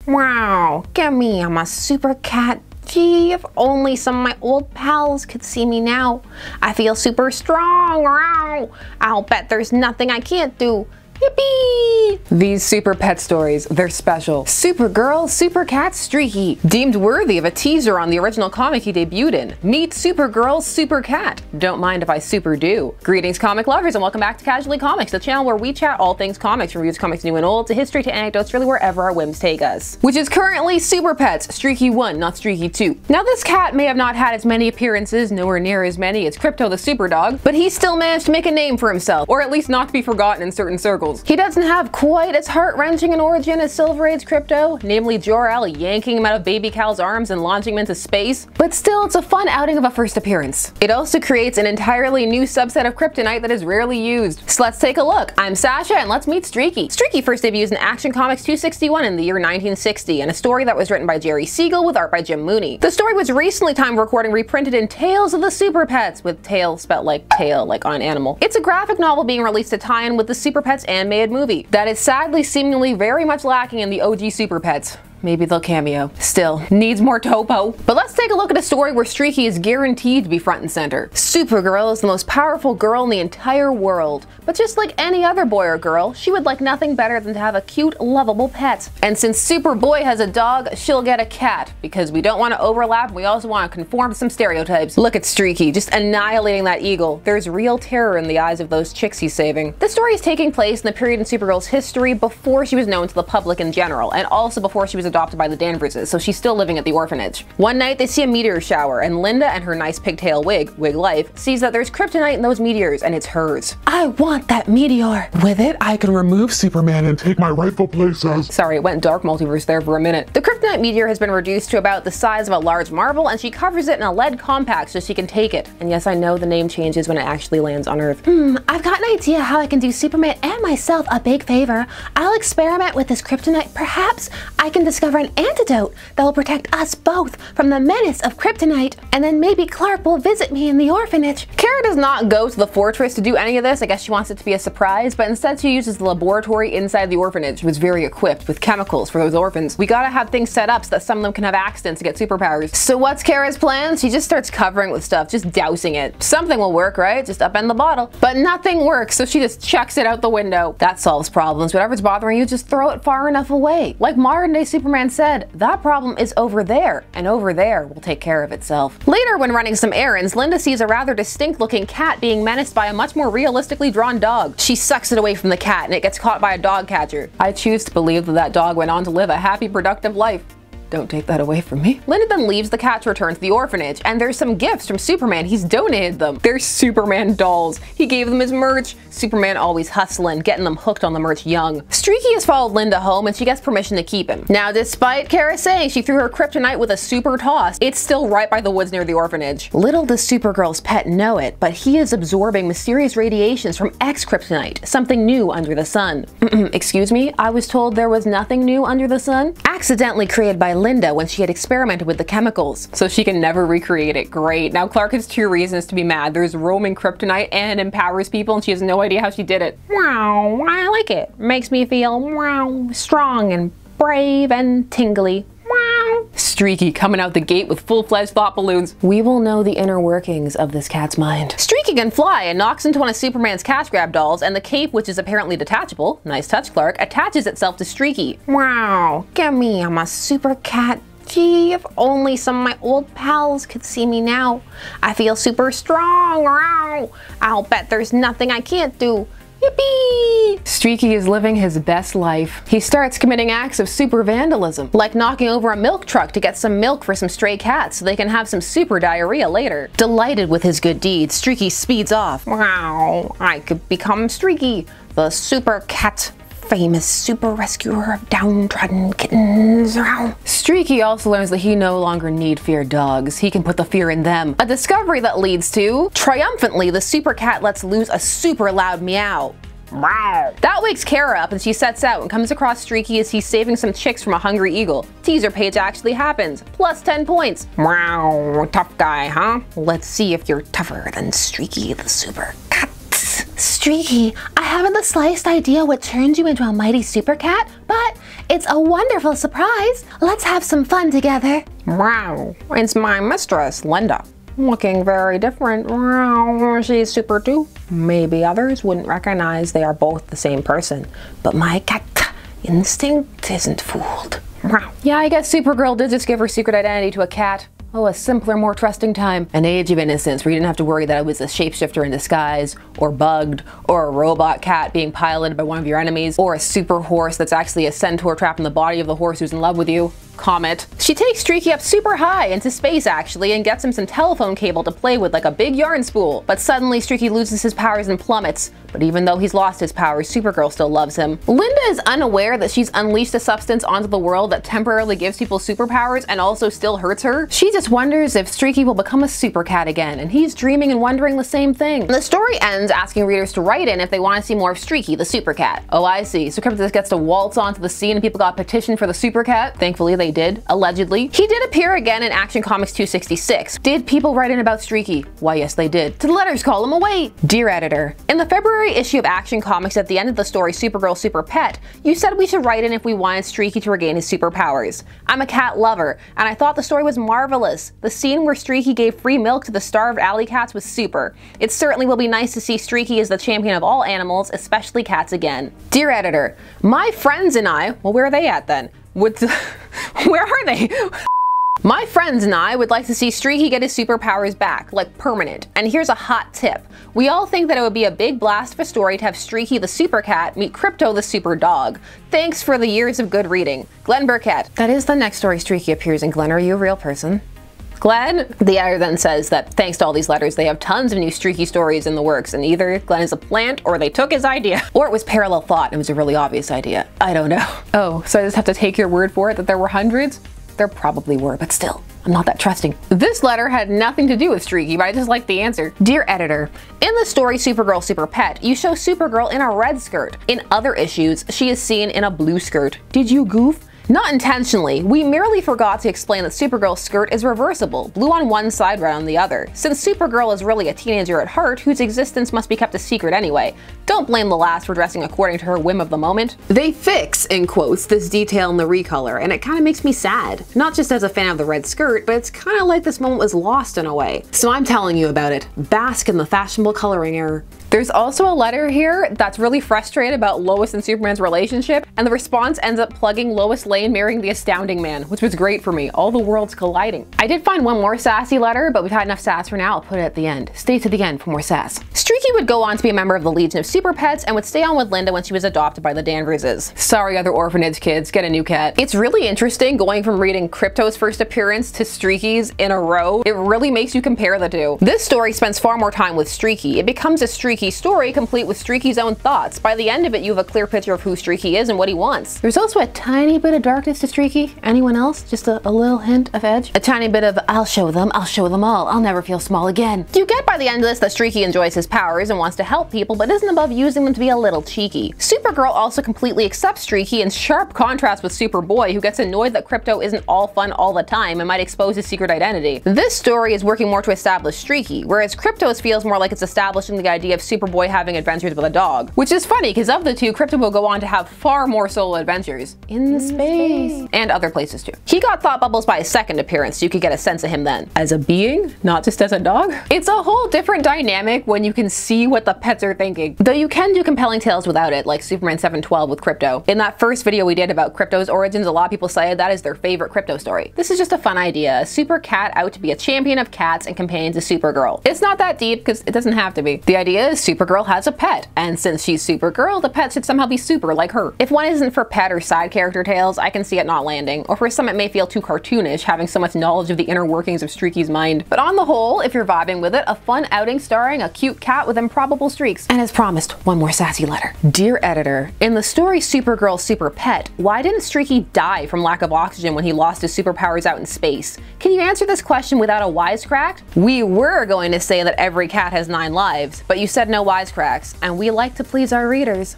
Wow, get me, I'm a super cat. Gee, if only some of my old pals could see me now. I feel super strong. Wow. I'll bet there's nothing I can't do. Yippee! These super pet stories, they're special. Supergirl, Super Cat, Streaky. Deemed worthy of a teaser on the original comic he debuted in. Meet Supergirl, Super Cat. Don't mind if I super do. Greetings comic lovers and welcome back to Casually Comics, the channel where we chat all things comics, from reviews comics new and old, to history to anecdotes, really wherever our whims take us. Which is currently Super Pets, Streaky 1, not Streaky 2. Now this cat may have not had as many appearances, nowhere near as many as Krypto the Super Dog, but he still managed to make a name for himself, or at least not to be forgotten in certain circles. He doesn't have quite as heart-wrenching an origin as Silver Age Krypto, namely Jor-El yanking him out of Baby Cal's arms and launching him into space, but still it's a fun outing of a first appearance. It also creates an entirely new subset of Kryptonite that is rarely used. So let's take a look. I'm Sasha and let's meet Streaky. Streaky first debuts in Action Comics 261 in the year 1960, and a story that was written by Jerry Siegel with art by Jim Mooney. The story was recently, time recording, reprinted in Tales of the Super Pets, with tail spelled like tail, like on an animal. It's a graphic novel being released to tie in with the Super Pets animated movie that is sadly seemingly very much lacking in the OG Super Pets. Maybe they'll cameo. Still, needs more topo. But let's take a look at a story where Streaky is guaranteed to be front and center. Supergirl is the most powerful girl in the entire world, but just like any other boy or girl, she would like nothing better than to have a cute, lovable pet. And since Superboy has a dog, she'll get a cat, because we don't want to overlap, we also want to conform to some stereotypes. Look at Streaky, just annihilating that eagle. There's real terror in the eyes of those chicks he's saving. The story is taking place in the period in Supergirl's history before she was known to the public in general, and also before she was adopted by the Danverses, so she's still living at the orphanage. One night they see a meteor shower, and Linda and her nice pigtail wig life, sees that there's kryptonite in those meteors, and it's hers. I want that meteor! With it, I can remove Superman and take my rightful place as— Sorry, it went dark multiverse there for a minute. The kryptonite meteor has been reduced to about the size of a large marble, and she covers it in a lead compact so she can take it. And yes, I know the name changes when it actually lands on Earth. I've got an idea how I can do Superman and myself a big favor. I'll experiment with this kryptonite. Perhaps I can discover an antidote that will protect us both from the menace of kryptonite, and then maybe Clark will visit me in the orphanage. Kara does not go to the fortress to do any of this. I guess she wants it to be a surprise, but instead she uses the laboratory inside the orphanage, which is very equipped with chemicals for those orphans. We gotta have things set up so that some of them can have accidents and get superpowers. So what's Kara's plan? She just starts covering it with stuff, just dousing it. Something will work, right? Just upend the bottle. But nothing works, so she just chucks it out the window. That solves problems. Whatever's bothering you, just throw it far enough away. Like modern day Superman said, that problem is over there, and over there will take care of itself. Later, when running some errands, Linda sees a rather distinct looking cat being menaced by a much more realistically drawn dog. She sucks it away from the cat and it gets caught by a dog catcher. I choose to believe that that dog went on to live a happy, productive life. Don't take that away from me. Linda then leaves the cat to return to the orphanage, and there's some gifts from Superman. He's donated them. They're Superman dolls. He gave them his merch. Superman always hustling, getting them hooked on the merch young. Streaky has followed Linda home, and she gets permission to keep him. Now, despite Kara saying she threw her kryptonite with a super toss, it's still right by the woods near the orphanage. Little does Supergirl's pet know it, but he is absorbing mysterious radiations from X-Kryptonite, something new under the sun. Excuse me? I was told there was nothing new under the sun? Accidentally created by Linda when she had experimented with the chemicals, so she can never recreate it. Great. Now Clark has two reasons to be mad. There's roaming kryptonite and empowers people, and she has no idea how she did it. Wow, I like it. Makes me feel, wow, strong and brave and tingly. Wow. Streaky coming out the gate with full-fledged thought balloons. We will know the inner workings of this cat's mind. Streaky can fly and knocks into one of Superman's cash grab dolls, and the cape, which is apparently detachable, nice touch Clark, attaches itself to Streaky. Wow, get me, I'm a super cat. Gee, if only some of my old pals could see me now. I feel super strong. Wow. I'll bet there's nothing I can't do. Yippee! Streaky is living his best life. He starts committing acts of super vandalism, like knocking over a milk truck to get some milk for some stray cats so they can have some super diarrhea later. Delighted with his good deeds, Streaky speeds off. Wow, I could become Streaky, the super cat. Famous super rescuer of downtrodden kittens. Streaky also learns that he no longer need fear dogs. He can put the fear in them. A discovery that leads to, triumphantly, the super cat lets loose a super loud meow. Wow. That wakes Kara up and she sets out and comes across Streaky as he's saving some chicks from a hungry eagle. Teaser page actually happens. Plus 10 points. Wow, tough guy, huh? Let's see if you're tougher than Streaky the Super Cat. Streaky, I haven't the slightest idea what turned you into a mighty super cat, but it's a wonderful surprise. Let's have some fun together. Wow, it's my mistress, Linda. Looking very different. Wow, she's super too. Maybe others wouldn't recognize they are both the same person, but my cat instinct isn't fooled. Wow. Yeah, I guess Supergirl did just give her secret identity to a cat. Oh, a simpler, more trusting time. An age of innocence where you didn't have to worry that I was a shapeshifter in disguise, or bugged, or a robot cat being piloted by one of your enemies, or a super horse that's actually a centaur trapped in the body of the horse who's in love with you. Comet. She takes Streaky up super high into space actually and gets him some telephone cable to play with like a big yarn spool. But suddenly Streaky loses his powers and plummets. But even though he's lost his powers, Supergirl still loves him. Linda is unaware that she's unleashed a substance onto the world that temporarily gives people superpowers and also still hurts her. She just wonders if Streaky will become a super cat again, and he's dreaming and wondering the same thing. The story ends asking readers to write in if they want to see more of Streaky, the super cat. Oh, I see. So Krypto gets to waltz onto the scene and people got a petition for the super cat. Thankfully they did, allegedly. He did appear again in Action Comics 266. Did people write in about Streaky? Why, yes they did. Did the letters call him away? Dear editor, in the February issue of Action Comics at the end of the story Supergirl Super Pet, you said we should write in if we wanted Streaky to regain his superpowers. I'm a cat lover, and I thought the story was marvelous. The scene where Streaky gave free milk to the starved alley cats was super. It certainly will be nice to see Streaky as the champion of all animals, especially cats again. Dear editor, my friends and I, well, where are they at then? Where are they? My friends and I would like to see Streaky get his superpowers back, like permanent. And here's a hot tip. We all think that it would be a big blast of a story to have Streaky the Super Cat meet Krypto the Super Dog. Thanks for the years of good reading. Glenn Burkett. That is the next story Streaky appears in. Glenn, are you a real person? Glenn? The editor then says that thanks to all these letters, they have tons of new Streaky stories in the works, and either Glenn is a plant or they took his idea. Or it was parallel thought and it was a really obvious idea. I don't know. Oh, so I just have to take your word for it that there were hundreds? There probably were, but still, I'm not that trusting. This letter had nothing to do with Streaky, but I just like the answer. Dear editor, in the story Supergirl Super Pet, you show Supergirl in a red skirt. In other issues, she is seen in a blue skirt. Did you goof? Not intentionally, we merely forgot to explain that Supergirl's skirt is reversible, blue on one side, red on the other, since Supergirl is really a teenager at heart whose existence must be kept a secret anyway. Don't blame the lass for dressing according to her whim of the moment. They fix, in quotes, this detail in the recolor, and it kind of makes me sad. Not just as a fan of the red skirt, but it's kind of like this moment was lost in a way. So I'm telling you about it. Bask in the fashionable coloring error. There's also a letter here that's really frustrated about Lois and Superman's relationship, and the response ends up plugging Lois Lane marrying the Astounding Man, which was great for me. All the worlds colliding. I did find one more sassy letter, but we've had enough sass for now. I'll put it at the end. Stay to the end for more sass. Streaky would go on to be a member of the Legion of Super Pets and would stay on with Linda when she was adopted by the Danverses. Sorry, other orphanage kids, get a new cat. It's really interesting going from reading Krypto's first appearance to Streaky's in a row. It really makes you compare the two. This story spends far more time with Streaky. It becomes a Streaky story complete with Streaky's own thoughts. By the end of it, you have a clear picture of who Streaky is and what he wants. There's also a tiny bit of darkness to Streaky. Anyone else? Just a little hint of edge? A tiny bit of, I'll show them all, I'll never feel small again. You get by the end of this that Streaky enjoys his powers and wants to help people, but isn't above using them to be a little cheeky. Supergirl also completely accepts Streaky in sharp contrast with Superboy, who gets annoyed that Krypto isn't all fun all the time and might expose his secret identity. This story is working more to establish Streaky, whereas Krypto's feels more like it's establishing the idea of Superboy having adventures with a dog. Which is funny, because of the two, Krypto will go on to have far more solo adventures. In space. And other places too. He got thought bubbles by his second appearance, so you could get a sense of him then. As a being, not just as a dog? It's a whole different dynamic when you can see what the pets are thinking. Though you can do compelling tales without it, like Superman 712 with Krypto. In that first video we did about Krypto's origins, a lot of people cited that as their favorite Krypto story. This is just a fun idea. A super cat out to be a champion of cats and companion to Supergirl. It's not that deep, because it doesn't have to be. The idea is Supergirl has a pet, and since she's Supergirl, the pet should somehow be super like her. If one isn't for pet or side character tales, I can see it not landing, or for some it may feel too cartoonish, having so much knowledge of the inner workings of Streaky's mind. But on the whole, if you're vibing with it, a fun outing starring a cute cat with improbable streaks. And as promised, one more sassy letter. Dear editor, in the story Supergirl Super Pet, why didn't Streaky die from lack of oxygen when he lost his superpowers out in space? Can you answer this question without a wisecrack? We were going to say that every cat has 9 lives, but you said no wisecracks, and we like to please our readers.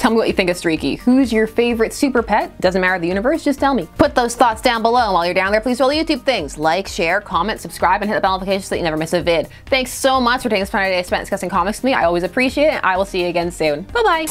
Tell me what you think of Streaky. Who's your favorite super pet? Doesn't matter the universe, just tell me. Put those thoughts down below. While you're down there, please do all the YouTube things. Like, share, comment, subscribe, and hit the bell notification so that you never miss a vid. Thanks so much for taking this fun day spent discussing comics with me. I always appreciate it. I will see you again soon. Bye-bye.